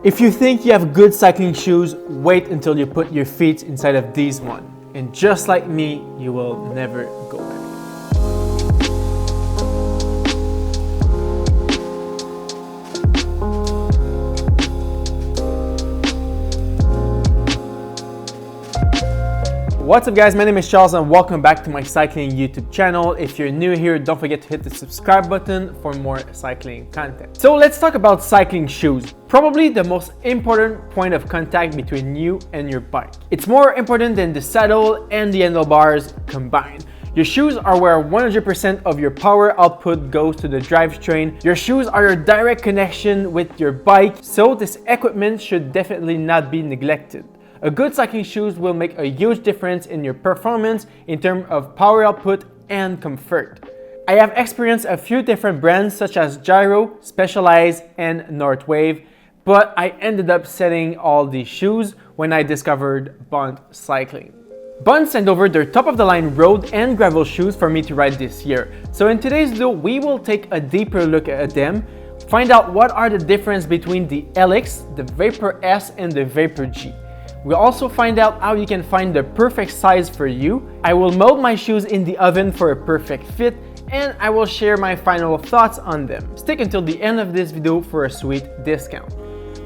If you think you have good cycling shoes, wait until you put your feet inside of these ones. And just like me, you will never go back. What's up guys, my name is Charles and welcome back to my cycling YouTube channel. If you're new here, don't forget to hit the subscribe button for more cycling content. So let's talk about cycling shoes. Probably the most important point of contact between you and your bike. It's more important than the saddle and the handlebars combined. Your shoes are where 100% of your power output goes to the drivetrain. Your shoes are your direct connection with your bike, so this equipment should definitely not be neglected. A good cycling shoes will make a huge difference in your performance in terms of power output and comfort. I have experienced a few different brands such as Gyro, Specialized, and Northwave, but I ended up setting all these shoes when I discovered Bont cycling. Bont sent over their top-of-the-line road and gravel shoes for me to ride this year. So in today's video, we will take a deeper look at them, find out what are the difference between the Helix, the Vaypor S, and the Vaypor G. We'll also find out how you can find the perfect size for you. I will mold my shoes in the oven for a perfect fit, and I will share my final thoughts on them. Stick until the end of this video for a sweet discount.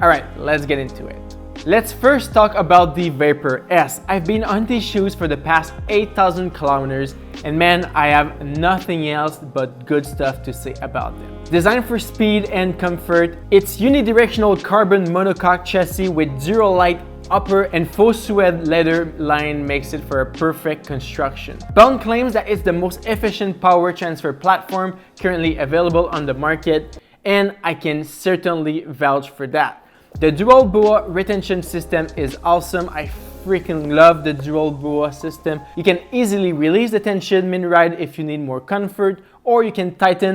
Alright, let's get into it. Let's first talk about the Vaypor S. I've been on these shoes for the past 8,000 kilometers, and man, I have nothing else but good stuff to say about them. Designed for speed and comfort, its unidirectional carbon monocoque chassis with Duralight upper and faux suede leather line makes it for a perfect construction. Bont claims that it's the most efficient power transfer platform currently available on the market, and I can certainly vouch for that. The dual BOA retention system is awesome. I freaking love the dual BOA system. You can easily release the tension mid-ride if you need more comfort, or you can tighten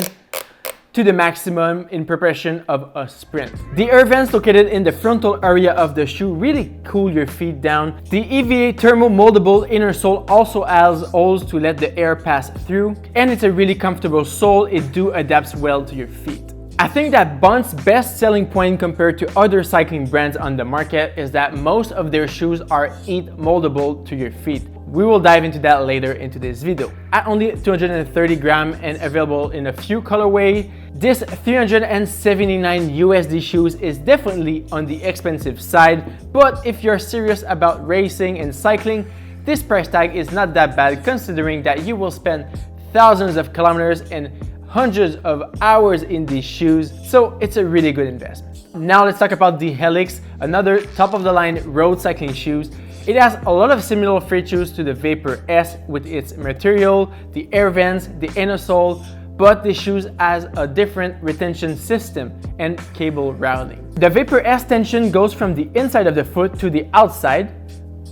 to the maximum in preparation of a sprint. The air vents located in the frontal area of the shoe really cool your feet down. The EVA thermo-moldable inner sole also has holes to let the air pass through, and it's a really comfortable sole. It adapts well to your feet. I think that Bont's best selling point compared to other cycling brands on the market is that most of their shoes are heat moldable to your feet. We will dive into that later into this video. At only 230 grams and available in a few colorways, this $379 USD shoes is definitely on the expensive side, but if you're serious about racing and cycling, this price tag is not that bad considering that you will spend thousands of kilometers and hundreds of hours in these shoes, so it's a really good investment. Now let's talk about the Helix, another top-of-the-line road cycling shoes. It has a lot of similar features to the Vaypor S with its material, the air vents, the inner sole, but the shoes has a different retention system and cable routing. The Vaypor S tension goes from the inside of the foot to the outside,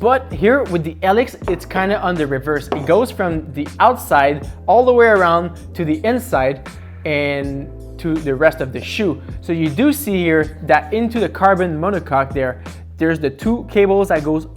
but here with the Helix, it's kind of on the reverse. It goes from the outside all the way around to the inside and to the rest of the shoe. So you do see here that into the carbon monocoque there's the two cables that goes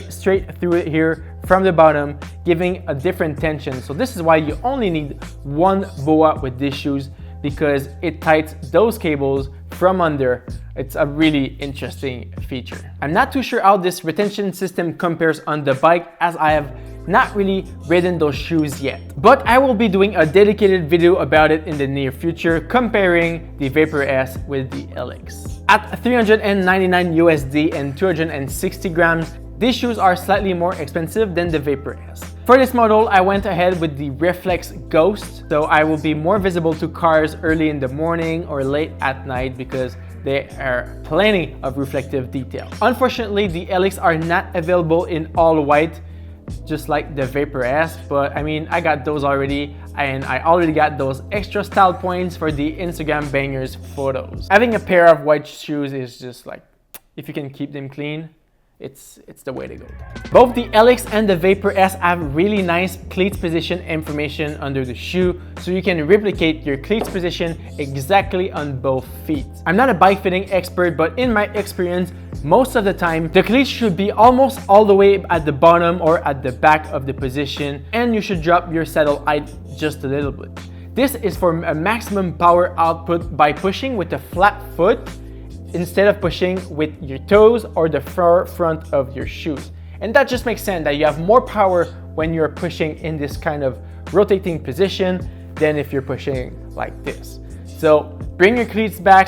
straight through it here from the bottom, giving a different tension. So this is why you only need one BOA with these shoes, because it tightens those cables from under. It's a really interesting feature. I'm not too sure how this retention system compares on the bike, as I have not really ridden those shoes yet. But I will be doing a dedicated video about it in the near future, comparing the Vaypor S with the Helix. At 399 USD and 260 grams, these shoes are slightly more expensive than the Vaypor S. For this model, I went ahead with the Reflex Ghost, so I will be more visible to cars early in the morning or late at night because there are plenty of reflective detail. Unfortunately, the Helix are not available in all white, just like the Vaypor S, but I mean, I got those already, and I already got those extra style points for the Instagram bangers photos. Having a pair of white shoes is just like, if you can keep them clean, it's the way to go. Both the Helix and the Vaypor S have really nice cleats position information under the shoe, so you can replicate your cleats position exactly on both feet. I'm not a bike fitting expert, but in my experience, most of the time, the cleats should be almost all the way at the bottom or at the back of the position, and you should drop your saddle height just a little bit. This is for a maximum power output by pushing with a flat foot instead of pushing with your toes or the front of your shoes. And that just makes sense that you have more power when you're pushing in this kind of rotating position than if you're pushing like this. So bring your cleats back,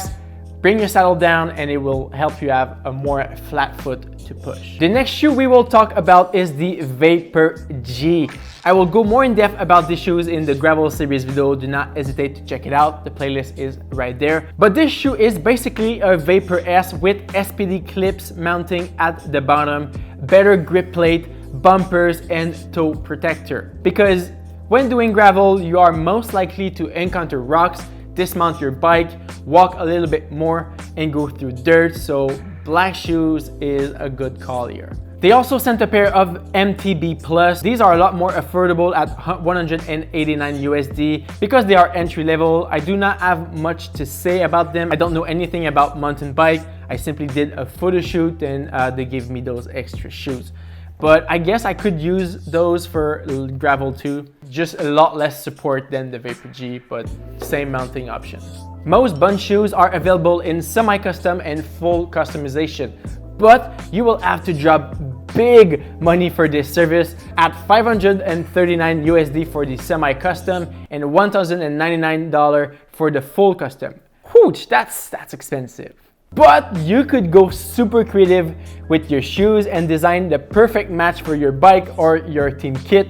bring your saddle down, and it will help you have a more flat foot to push. The next shoe we will talk about is the Vaypor G. I will go more in depth about these shoes in the gravel series video. Do not hesitate to check it out. The playlist is right there. But this shoe is basically a Vaypor S with SPD clips mounting at the bottom, better grip plate, bumpers, and toe protector. Because when doing gravel, you are most likely to encounter rocks, dismount your bike, walk a little bit more, and go through dirt, so black shoes is a good call here. They also sent a pair of MTB Plus. These are a lot more affordable at 189 USD. Because they are entry level, I do not have much to say about them. I don't know anything about mountain bike. I simply did a photo shoot and they gave me those extra shoes. But I guess I could use those for gravel too. Just a lot less support than the Vaypor G, but same mounting options. Most Bont shoes are available in semi-custom and full customization, but you will have to drop big money for this service at 539 USD for the semi-custom and $1,099 for the full custom. Whew, that's expensive. But you could go super creative with your shoes and design the perfect match for your bike or your team kit,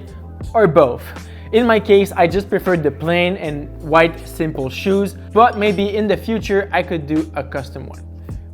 or both. In my case, I just preferred the plain and white simple shoes, but maybe in the future I could do a custom one.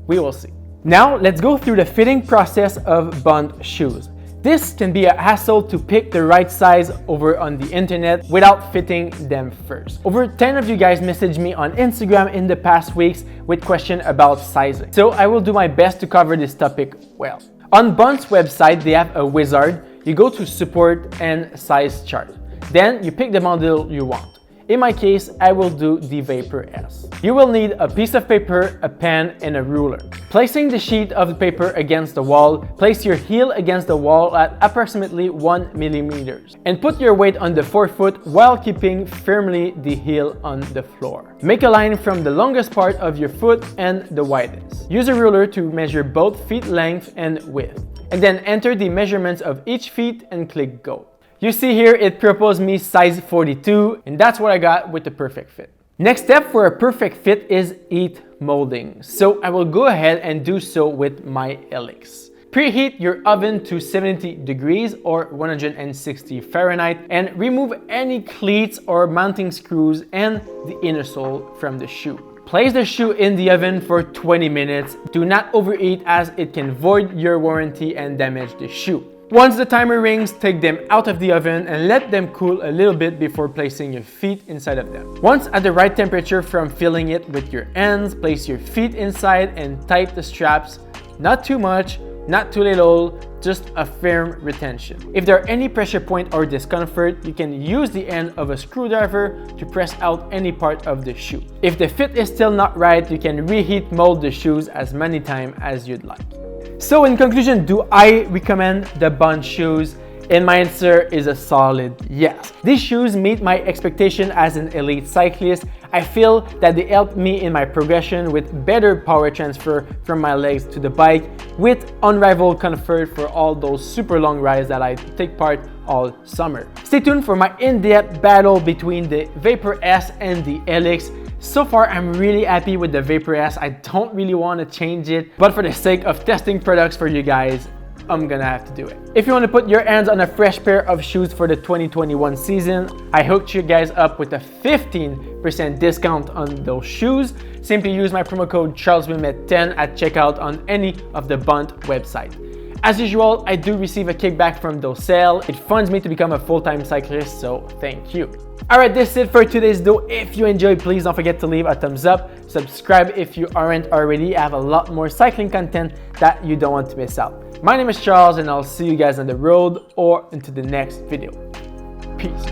We will see. Now let's go through the fitting process of Bont shoes. This can be a hassle to pick the right size over on the internet without fitting them first. Over 10 of you guys messaged me on Instagram in the past weeks with questions about sizing. So I will do my best to cover this topic well. On Bont's website, they have a wizard. You go to support and size chart. Then you pick the model you want. In my case, I will do the Vaypor S. You will need a piece of paper, a pen, and a ruler. Placing the sheet of paper against the wall, place your heel against the wall at approximately 1 millimeter and put your weight on the forefoot while keeping firmly the heel on the floor. Make a line from the longest part of your foot and the widest. Use a ruler to measure both feet length and width, and then enter the measurements of each feet and click go. You see here it proposed me size 42, and that's what I got with the perfect fit. Next step for a perfect fit is heat molding. So I will go ahead and do so with my Helix. Preheat your oven to 70 degrees or 160 Fahrenheit and remove any cleats or mounting screws and the inner sole from the shoe. Place the shoe in the oven for 20 minutes. Do not overheat as it can void your warranty and damage the shoe. Once the timer rings, take them out of the oven and let them cool a little bit before placing your feet inside of them. Once at the right temperature from filling it with your hands, place your feet inside and tighten the straps. Not too much, not too little, just a firm retention. If there are any pressure point or discomfort, you can use the end of a screwdriver to press out any part of the shoe. If the fit is still not right, you can reheat mold the shoes as many times as you'd like. So in conclusion, do I recommend the Bont shoes? And my answer is a solid yes. These shoes meet my expectation as an elite cyclist. I feel that they help me in my progression with better power transfer from my legs to the bike, with unrivaled comfort for all those super long rides that I take part all summer. Stay tuned for my in-depth battle between the Vaypor S and the Helix. So far, I'm really happy with the Vaypor S. I don't really want to change it, but for the sake of testing products for you guys, I'm gonna have to do it. If you want to put your hands on a fresh pair of shoes for the 2021 season, I hooked you guys up with a 15% discount on those shoes. Simply use my promo code CharlesWilmette10 at checkout on any of the Bont website. As usual, I do receive a kickback from those sales. It funds me to become a full-time cyclist, so thank you. Alright, this is it for today's video. If you enjoyed, please don't forget to leave a thumbs up. Subscribe if you aren't already. I have a lot more cycling content that you don't want to miss out. My name is Charles, and I'll see you guys on the road or into the next video. Peace.